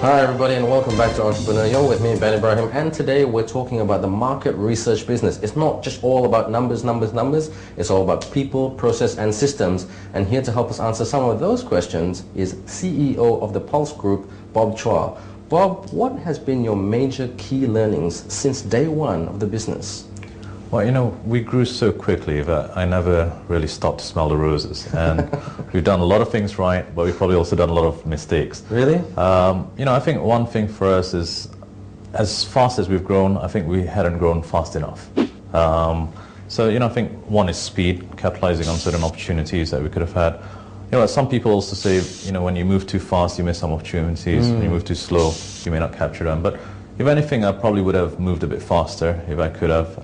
Hi everybody and welcome back to Entrepreneur. You're with me, Ben Ibrahim, and today we're talking about the market research business. It's not just all about numbers. It's all about people, process and systems. And here to help us answer some of those questions is CEO of the Pulse Group, Bob Chua. Bob, what has been your major key learnings since day one of the business? Well, we grew so quickly that I never really stopped to smell the roses. And we've done a lot of things right, but we've probably also done a lot of mistakes. Really? I think one thing for us is, as fast as we've grown, I think we hadn't grown fast enough. I think one is speed, capitalizing on certain opportunities that we could have had. Some people also say, when you move too fast, you miss some opportunities. When you move too slow, you may not capture them. But if anything, I probably would have moved a bit faster if I could have.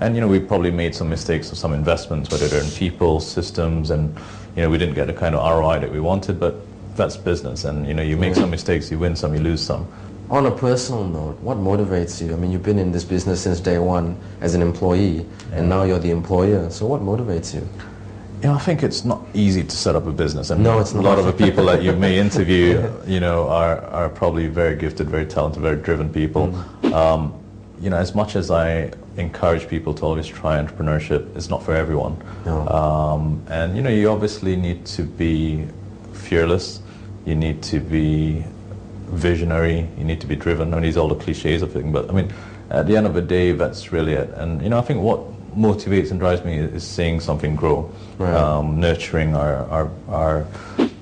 We probably made some mistakes of some investments, whether they're in people, systems, and we didn't get the kind of ROI that we wanted, but that's business. And you make some mistakes, you win some, you lose some. On a personal note, what motivates you? I mean, you've been in this business since day one as an employee, and now you're the employer. So what motivates you? I think it's not easy to set up a business. And no, it's not. A lot of the people that you may interview, are probably very gifted, very talented, very driven people. As much as I encourage people to always try entrepreneurship, it's not for everyone. No. You obviously need to be fearless. You need to be visionary. You need to be driven. These are all the cliches of it. But at the end of the day, that's really it. And I think what motivates and drives me is seeing something grow, right. Nurturing our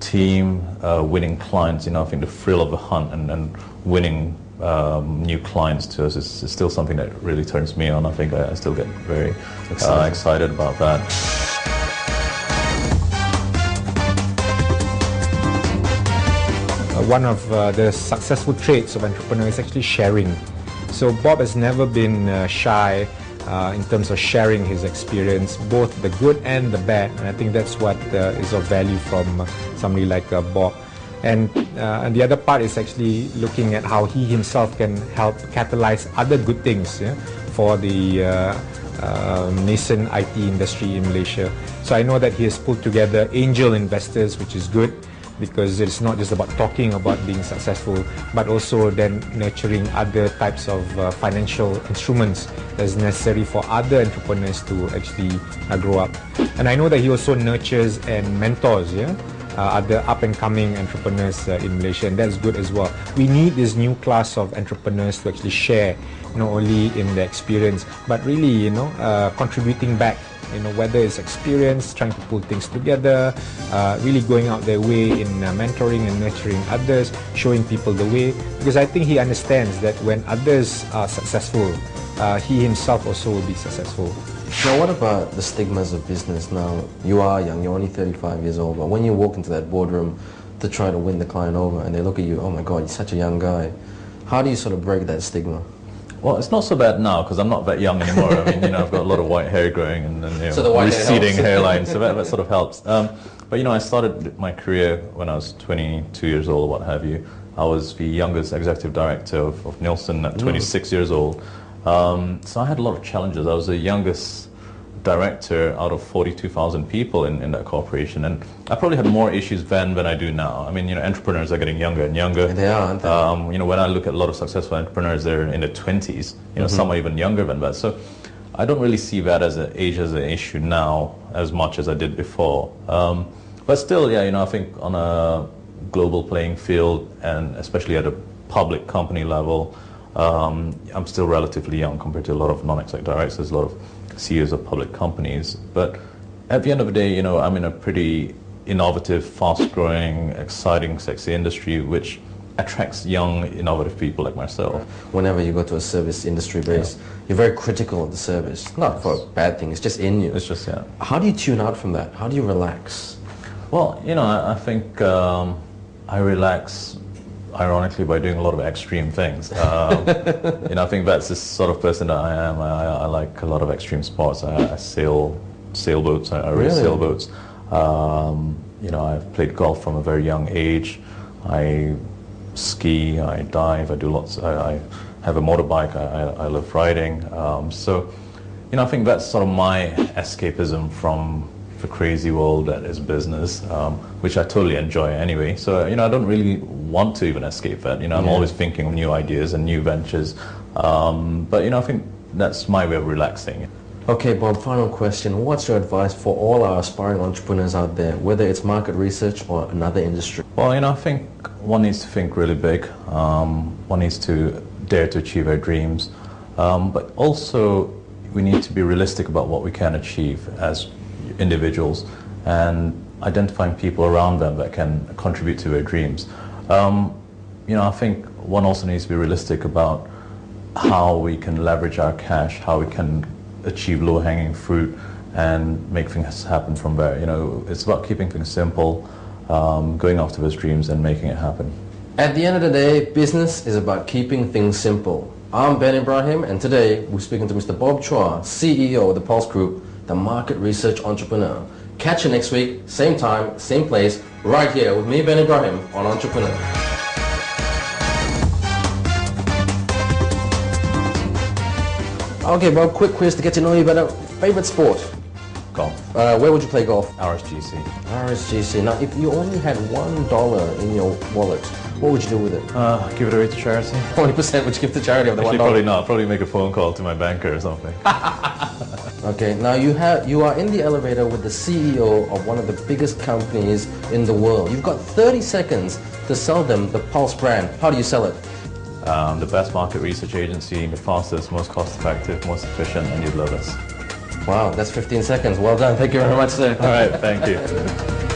team, winning clients. I think the thrill of the hunt and winning new clients to us is still something that really turns me on. I think I still get very excited about that. One of the successful traits of entrepreneurs is actually sharing. So Bob has never been shy in terms of sharing his experience, both the good and the bad, and I think that's what is of value from somebody like Bob. And the other part is actually looking at how he himself can help catalyze other good things for the nascent IT industry in Malaysia. So I know that he has pulled together angel investors, which is good, because it's not just about talking about being successful, but also then nurturing other types of financial instruments that's necessary for other entrepreneurs to actually grow up. And I know that he also nurtures and mentors other up-and-coming entrepreneurs in Malaysia, and that's good as well. We need this new class of entrepreneurs to actually share, not only in the experience, but really, contributing back. Whether it's experience, trying to pull things together, really going out their way in mentoring and nurturing others, showing people the way. Because I think he understands that when others are successful, he himself also will be successful. Now, what about the stigmas of business? Now, you are young, you're only 35 years old, but when you walk into that boardroom to try to win the client over and they look at you, oh my God, you're such a young guy. How do you sort of break that stigma? Well, it's not so bad now because I'm not that young anymore. I've got a lot of white hair growing and so the receding hairline, so that sort of helps. But I started my career when I was 22 years old, what have you. I was the youngest executive director of Nielsen at 26 years old. So I had a lot of challenges. I was the youngest director out of 42,000 people in that corporation, and I probably had more issues then than I do now. Entrepreneurs are getting younger and younger. They are, aren't they? When I look at a lot of successful entrepreneurs, they're in their 20s. Some are even younger than that. So I don't really see that as an issue now as much as I did before. But still, I think on a global playing field, and especially at a public company level, I'm still relatively young compared to a lot of non-exec directors, a lot of CEOs of public companies. But at the end of the day, I'm in a pretty innovative, fast-growing, exciting, sexy industry which attracts young, innovative people like myself. Whenever you go to a service industry base, you're very critical of the service. Not for a bad thing, it's just in you. It's just, How do you tune out from that? How do you relax? Well, I think I relax ironically by doing a lot of extreme things. I think that's the sort of person that I am. I like a lot of extreme sports. I sail sailboats. I race sailboats. I've played golf from a very young age. I ski, I dive, I do lots. I have a motorbike. I love riding. I think that's sort of my escapism from the crazy world that is business, which I totally enjoy anyway. So, I don't really want to even escape that. I'm always thinking of new ideas and new ventures. But, I think that's my way of relaxing. Okay, Bob, final question. What's your advice for all our aspiring entrepreneurs out there, whether it's market research or another industry? Well, I think one needs to think really big. One needs to dare to achieve our dreams. But also, we need to be realistic about what we can achieve as individuals and identifying people around them that can contribute to their dreams. I think one also needs to be realistic about how we can leverage our cash, how we can achieve low-hanging fruit and make things happen from there. It's about keeping things simple, going after those dreams and making it happen. At the end of the day, business is about keeping things simple. I'm Ben Ibrahim, and today we're speaking to Mr. Bob Chua, CEO of the Pulse Group, the market research entrepreneur. Catch you next week, same time, same place, right here with me, Ben Ibrahim, on Entrepreneur. Okay, Bob, quick quiz to get to know you better. Favorite sport? Golf. Where would you play golf? RSGC. RSGC. Now, if you only had $1 in your wallet, what would you do with it? Give it away to charity. 20% would you give to charity of the $1? Probably not. Probably make a phone call to my banker or something. Okay, now you are in the elevator with the CEO of one of the biggest companies in the world. You've got 30 seconds to sell them the Pulse brand. How do you sell it? The best market research agency, the fastest, most cost-effective, most efficient, and you'd love us. Wow, that's 15 seconds. Well done. Thank you very much, sir. All right, thank you.